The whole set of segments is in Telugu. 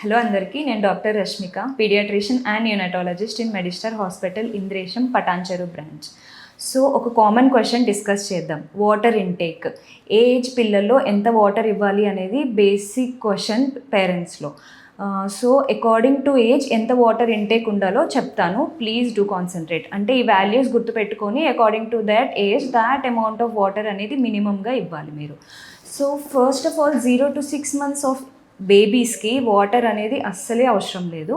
హలో అందరికీ, నేను doctor Rashmika, paediatrician and neonatologist in Medistar hospital Indresham Patancheru branch. So ఒక కామన్ క్వశ్చన్ డిస్కస్ చేద్దాం. వాటర్ ఇంటేక్, ఏ ఏజ్ పిల్లల్లో ఎంత వాటర్ ఇవ్వాలి అనేది బేసిక్ క్వశ్చన్ పేరెంట్స్లో. సో అకార్డింగ్ టు ఏజ్ ఎంత వాటర్ ఇంటేక్ ఉండాలో చెప్తాను, ప్లీజ్ డూ కాన్సన్ట్రేట్. అంటే ఈ వాల్యూస్ గుర్తుపెట్టుకొని according to that age that amount of water అనేది మినిమంగా ఇవ్వాలి మీరు. So first of all 0 to 6 months of బేబీస్కి water అనేది అస్సలే అవసరం లేదు.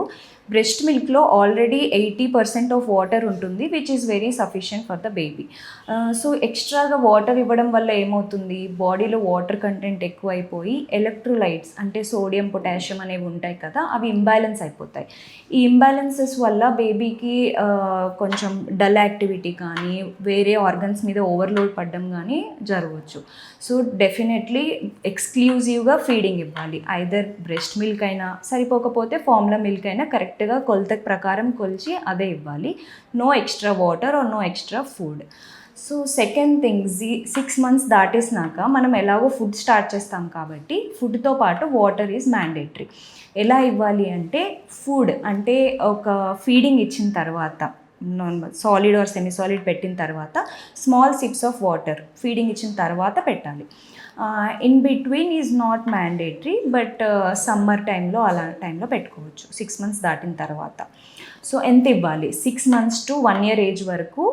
బ్రెస్ట్ మిల్క్లో ఆల్రెడీ 80% ఆఫ్ వాటర్ ఉంటుంది, which is very sufficient for the baby. So ఎక్స్ట్రాగా వాటర్ ఇవ్వడం వల్ల ఏమవుతుంది, బాడీలో వాటర్ కంటెంట్ ఎక్కువైపోయి ఎలక్ట్రోలైట్స్ అంటే సోడియం పొటాషియం అనేవి ఉంటాయి కదా, అవి ఇంబ్యాలెన్స్ అయిపోతాయి. ఈ ఇంబ్యాలెన్సెస్ వల్ల బేబీకి కొంచెం డల్ యాక్టివిటీ కానీ వేరే ఆర్గన్స్ మీద ఓవర్లోడ్ పడడం కానీ జరగవచ్చు. సో డెఫినెట్లీ ఎక్స్క్లూజివ్గా ఫీడింగ్ ఇవ్వాలి. ఐదర్ బ్రెస్ట్ మిల్క్ అయినా, సరిపోకపోతే ఫార్ములా మిల్క్ అయినా కరెక్ట్గా కొలత ప్రకారం కొలిచి అదే ఇవ్వాలి. No extra water or no extra food. So second thing, 6 months దాటేసినాక మనం ఎలాగో ఫుడ్ స్టార్ట్ చేస్తాం కాబట్టి ఫుడ్తో పాటు వాటర్ ఈజ్ మ్యాండేటరీ. ఎలా ఇవ్వాలి అంటే, ఫుడ్ అంటే ఒక ఫీడింగ్ ఇచ్చిన తర్వాత సాలిడ్ ఆర్ సెమీ సాలిడ్ పెట్టిన తర్వాత small SIPs of water feeding ఇచ్చిన తర్వాత పెట్టాలి. In between is not mandatory, but summer టైంలో అలా టైంలో పెట్టుకోవచ్చు 6 months దాటిన తర్వాత. సో ఎంత ఇవ్వాలి, 6 months to 1 year ఏజ్ వరకు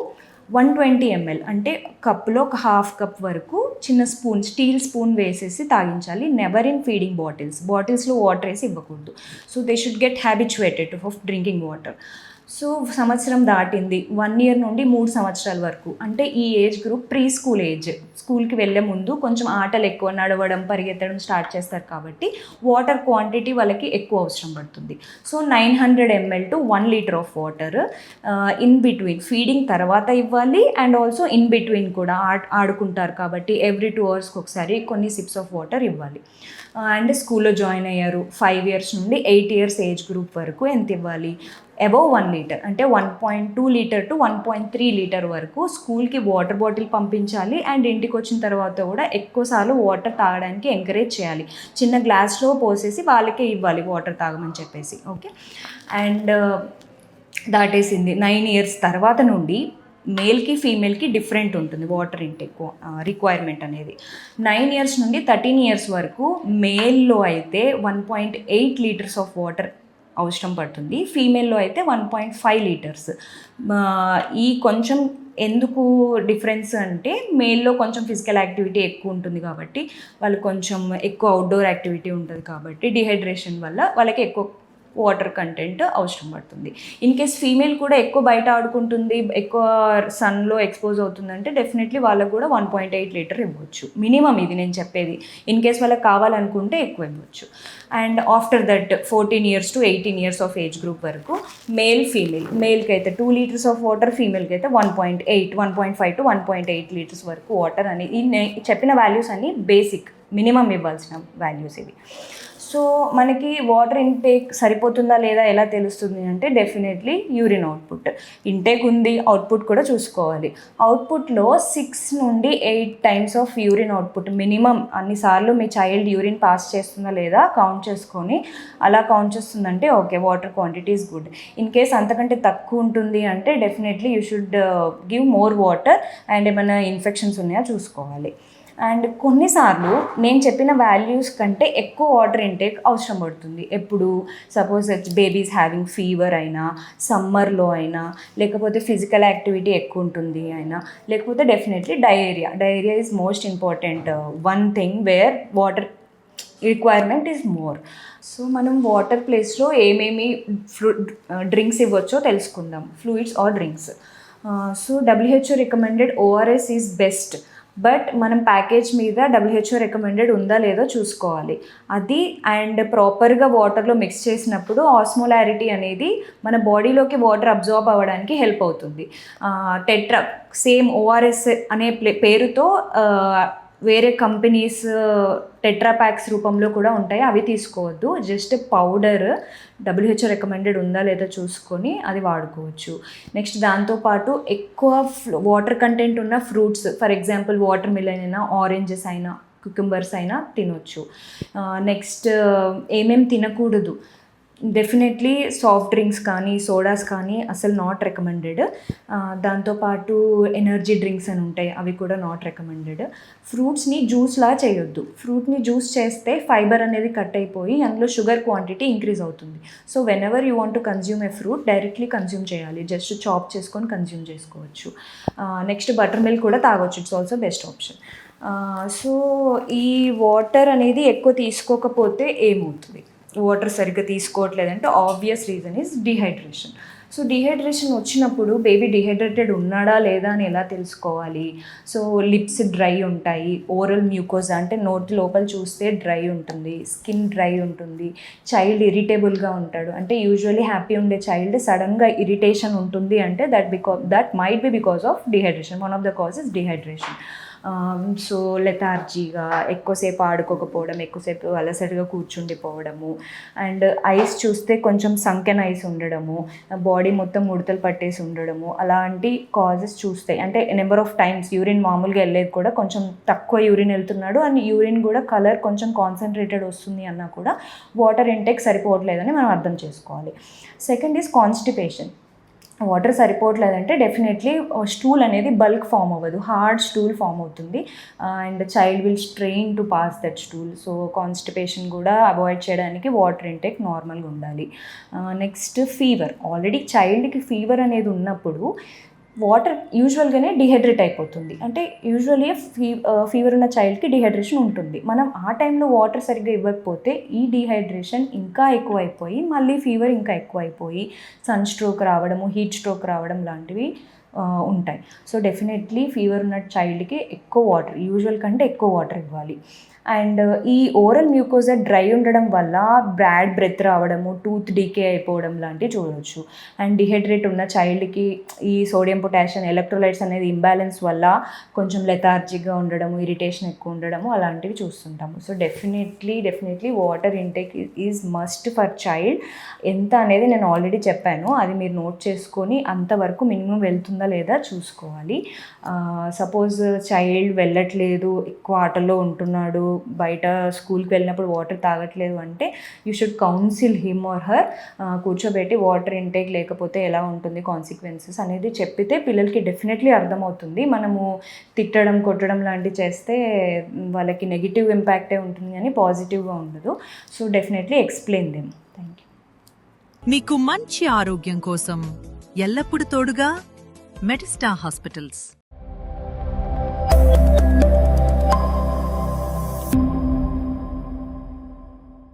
120 ml అంటే కప్లో ఒక ½ కప్ వరకు చిన్న స్పూన్, స్టీల్ స్పూన్ వేసేసి తాగించాలి. నెవర్ ఇన్ ఫీడింగ్ బాటిల్స్లో వాటర్ వేసి ఇవ్వకూడదు. So they should get habituated of drinking water. So సంవత్సరం దాటింది, 1 year నుండి 3 సంవత్సరాల వరకు అంటే ఈ age group pre school age. స్కూల్కి వెళ్ళే ముందు కొంచెం ఆటలు ఎక్కువ, నడవడం పరిగెత్తడం స్టార్ట్ చేస్తారు కాబట్టి వాటర్ క్వాంటిటీ వాళ్ళకి ఎక్కువ అవసరం పడుతుంది. So 900 ml to 1 liter of water in between feeding తర్వాత ఇవ్వాలి. అండ్ ఆల్సో ఇన్ బిట్వీన్ కూడా ఆడుకుంటారు కాబట్టి ఎవ్రీ 2 hours ఒకసారి కొన్ని సిప్స్ ఆఫ్ వాటర్ ఇవ్వాలి. అండ్ స్కూల్లో జాయిన్ అయ్యారు, 5 years నుండి 8 years ఏజ్ గ్రూప్ వరకు ఎంత ఇవ్వాలి, అబౌవ్ 1 liter అంటే 1.2 liter to 1.3 liter వరకు స్కూల్కి వాటర్ బాటిల్ పంపించాలి. అండ్ ఇంటికి వచ్చిన తర్వాత కూడా ఎక్కువసార్లు వాటర్ తాగడానికి ఎంకరేజ్ చేయాలి. చిన్న గ్లాస్లో పోసేసి వాళ్ళకే ఇవ్వాలి వాటర్ తాగమని చెప్పేసి. ఓకే, అండ్ దాటేసింది 9 years తర్వాత నుండి మేల్కి ఫీమేల్కి డిఫరెంట్ ఉంటుంది వాటర్ ఇంటేక్ రిక్వైర్మెంట్ అనేది. 9 years నుండి 13 years వరకు మేల్లో అయితే 1.8 liters ఆఫ్ వాటర్ అవసరం పడుతుంది, ఫీమేల్లో అయితే 1.5 liters. ఈ కొంచెం ఎందుకు డిఫరెన్స్ అంటే, మేల్లో కొంచెం ఫిజికల్ యాక్టివిటీ ఎక్కువ ఉంటుంది కాబట్టి, వాళ్ళు కొంచెం ఎక్కువ అవుట్డోర్ యాక్టివిటీ ఉంటుంది కాబట్టి డిహైడ్రేషన్ వల్ల వాళ్ళకి ఎక్కువ వాటర్ కంటెంట్ అవసరం పడుతుంది. ఇన్ కేస్ ఫీమేల్ కూడా ఎక్కువ బయట ఆడుకుంటుంది, ఎక్కువ సన్లో ఎక్స్పోజ్ అవుతుందంటే డెఫినెట్లీ వాళ్ళకు కూడా 1.8 liter ఇవ్వచ్చు. మినిమం ఇది నేను చెప్పేది. ఇన్ కేస్ వాళ్ళకి కావాలనుకుంటే ఎక్కువ ఇవ్వచ్చు. And after that 14 years to 18 years of age group వరకు ఫీమేల్, మేల్కి అయితే 2 liters ఆఫ్ వాటర్, ఫీమేల్కి అయితే 1.5 to 1.8 liters వరకు వాటర్ అని. ఈ చెప్పిన వాల్యూస్ అన్ని బేసిక్ మినిమం ఇవ్వాల్సిన వాల్యూస్ ఇవి. సో మనకి వాటర్ ఇంటేక్ సరిపోతుందా లేదా ఎలా తెలుస్తుంది అంటే, డెఫినెట్లీ యూరిన్ అవుట్పుట్. ఇంటేక్ ఉంది, అవుట్పుట్ కూడా చూసుకోవాలి. అవుట్పుట్లో 6 నుండి 8 times of urine output minimum. అన్నిసార్లు మీ చైల్డ్ యూరిన్ పాస్ చేస్తుందా లేదా కౌంట్ చేసుకొని, అలా కౌంట్ చేస్తుందంటే okay, water quantity is good. In case అంతకంటే తక్కువ ఉంటుంది అంటే definitely you should give more water. And ఏమైనా ఇన్ఫెక్షన్స్ ఉన్నాయా చూసుకోవాలి. అండ్ కొన్నిసార్లు నేను చెప్పిన వాల్యూస్ కంటే ఎక్కువ వాటర్ ఇంటేక్ అవసరం పడుతుంది. ఎప్పుడు సపోజ్ బేబీస్ హ్యావింగ్ ఫీవర్ అయినా, సమ్మర్లో అయినా, లేకపోతే ఫిజికల్ యాక్టివిటీ ఎక్కువ ఉంటుంది అయినా, లేకపోతే definitely diarrhoea is most important one thing where water requirement is more. So మనం వాటర్ ప్లేస్లో ఏమేమి డ్రింక్స్ ఇవ్వచ్చో తెలుసుకుందాం, fluids or drinks. So WHO recommended ORS is best. But మనం ప్యాకేజ్ మీద WHO రికమెండెడ్ ఉందా లేదో చూసుకోవాలి అది. అండ్ ప్రాపర్గా వాటర్లో మిక్స్ చేసినప్పుడు ఆస్మోలారిటీ అనేది మన బాడీలోకి వాటర్ అబ్జార్బ్ అవ్వడానికి హెల్ప్ అవుతుంది. టెట్రా సేమ్ ORS అనే పేరుతో వేరే కంపెనీస్ టెట్రా ప్యాక్స్ రూపంలో కూడా ఉంటాయి, అవి తీసుకోవద్దు. జస్ట్ పౌడర్ WHO రికమెండెడ్ ఉందా లేదా చూసుకొని అది వాడుకోవచ్చు. నెక్స్ట్ దాంతోపాటు ఎక్కువ వాటర్ కంటెంట్ ఉన్న fruits, for example water melon అయినా, ఆరెంజెస్ అయినా, కుకుంబర్స్ అయినా తినొచ్చు. నెక్స్ట్ ఏమేమి తినకూడదు, డెఫినెట్లీ సాఫ్ట్ డ్రింక్స్ కానీ సోడాస్ కానీ అసలు నాట్ రికమెండెడ్. దాంతోపాటు ఎనర్జీ డ్రింక్స్ అని ఉంటాయి, అవి కూడా నాట్ రికమెండెడ్. ఫ్రూట్స్ని జ్యూస్లా చేయొద్దు. ఫ్రూట్ని జ్యూస్ చేస్తే ఫైబర్ అనేది కట్ అయిపోయి అందులో షుగర్ క్వాంటిటీ ఇంక్రీజ్ అవుతుంది. So when ever you want to consume A fruit directly consume చేయాలి, జస్ట్ చాప్ చేసుకొని కన్జ్యూమ్ చేసుకోవచ్చు. నెక్స్ట్ బటర్ మిల్క్ కూడా తాగొచ్చు, it's also best option. So ఈ వాటర్ అనేది ఎక్కువ తీసుకోకపోతే ఏమవుతుంది, వాటర్ సరిగ్గా తీసుకోవట్లేదంటే obvious reason is dehydration. So dehydration వచ్చినప్పుడు బేబీ డిహైడ్రేటెడ్ ఉన్నాడా లేదా అని ఎలా తెలుసుకోవాలి? సో లిప్స్ డ్రై ఉంటాయి, ఓరల్ మ్యూకోజా అంటే నోటి లోపల చూస్తే డ్రై ఉంటుంది, స్కిన్ డ్రై ఉంటుంది, చైల్డ్ ఇరిటేబుల్గా ఉంటాడు. అంటే యూజువల్లీ హ్యాపీ ఉండే చైల్డ్ సడన్గా ఇరిటేషన్ ఉంటుంది అంటే that might be because of dehydration. One of the cause is dehydration. So లెథార్జీగా, ఎక్కువసేపు ఆడుకోకపోవడం, ఎక్కువసేపు అలసటగా కూర్చుండిపోవడము, అండ్ ఐస్ చూస్తే కొంచెం సంకెన్ ఐస్ ఉండడము, బాడీ మొత్తం ముడతలు పట్టేసి ఉండడము, అలాంటి కాజెస్ చూస్తాయి. అంటే నెంబర్ ఆఫ్ టైమ్స్ యూరిన్ మామూలుగా వెళ్ళేది కూడా కొంచెం తక్కువ యూరిన్ వెళ్తున్నాడు అండ్ యూరిన్ కూడా కలర్ కొంచెం కాన్సన్ట్రేటెడ్ వస్తుంది అన్నా కూడా వాటర్ ఇంటేక్ సరిపోవట్లేదని మనం అర్థం చేసుకోవాలి. Second is constipation. వాటర్ సరిపోవట్లేదంటే డెఫినెట్లీ స్టూల్ అనేది బల్క్ ఫామ్ అవ్వదు, హార్డ్ స్టూల్ ఫామ్ అవుతుంది and child will strain to pass that stool. So constipation కూడా అవాయిడ్ చేయడానికి వాటర్ ఇంటేక్ నార్మల్గా ఉండాలి. Next fever. ఆల్రెడీ చైల్డ్కి ఫీవర్ అనేది ఉన్నప్పుడు వాటర్ యూజువల్గానే డిహైడ్రేట్ అయిపోతుంది. అంటే యూజువల్లీ ఫీవర్ ఉన్న చైల్డ్కి డిహైడ్రేషన్ ఉంటుంది. మనం ఆ టైంలో వాటర్ సరిగ్గా ఇవ్వకపోతే ఈ డిహైడ్రేషన్ ఇంకా ఎక్కువైపోయి మళ్ళీ ఫీవర్ ఇంకా ఎక్కువైపోయి సన్ స్ట్రోక్ రావడము, హీట్ స్ట్రోక్ రావడం లాంటివి ఉంటాయి. సో డెఫినెట్లీ ఫీవర్ ఉన్న చైల్డ్కి ఎక్కువ వాటర్, యూజువల్ కంటే ఎక్కువ వాటర్ ఇవ్వాలి. అండ్ ఈ ఓరల్ మ్యూకోజా డ్రై ఉండడం వల్ల బ్యాడ్ బ్రెత్ రావడము, టూత్ డీకే అయిపోవడం లాంటివి చూడవచ్చు. అండ్ డిహైడ్రేట్ ఉన్న చైల్డ్కి ఈ సోడియం పొటాషియం ఎలక్ట్రోలైట్స్ అనేది ఇంబ్యాలెన్స్ వల్ల కొంచెం లెథార్జిక్గా ఉండడము, ఇరిటేషన్ ఎక్కువ ఉండడము అలాంటివి చూస్తుంటాము. So definitely water intake is must for child. ఎంత అనేది నేను ఆల్రెడీ చెప్పాను, అది మీరు నోట్ చేసుకొని అంతవరకు మినిమం వెళ్తుందా లేదా చూసుకోవాలి. సపోజ్ చైల్డ్ వెళ్ళట్లేదు, ఎక్కువ ఆటల్లో ఉంటున్నాడు, బయట స్కూల్కి వెళ్ళినప్పుడు వాటర్ తాగట్లేదు అంటే you should council him or her. కూర్చోబెట్టి వాటర్ ఇంటేక్ లేకపోతే ఎలా ఉంటుంది కాన్సిక్వెన్సెస్ అనేది చెప్పితే పిల్లలకి డెఫినెట్లీ అర్థమవుతుంది. మనము తిట్టడం, కొట్టడం లాంటివి చేస్తే వాళ్ళకి నెగిటివ్ ఇంపాక్టే ఉంటుంది కానీ పాజిటివ్గా ఉండదు. So definitely explain them. Thank you. మీకు మంచి ఆరోగ్యం కోసం ఎల్లప్పుడూ తోడుగా మెడిస్టార్ హాస్పిటల్స్.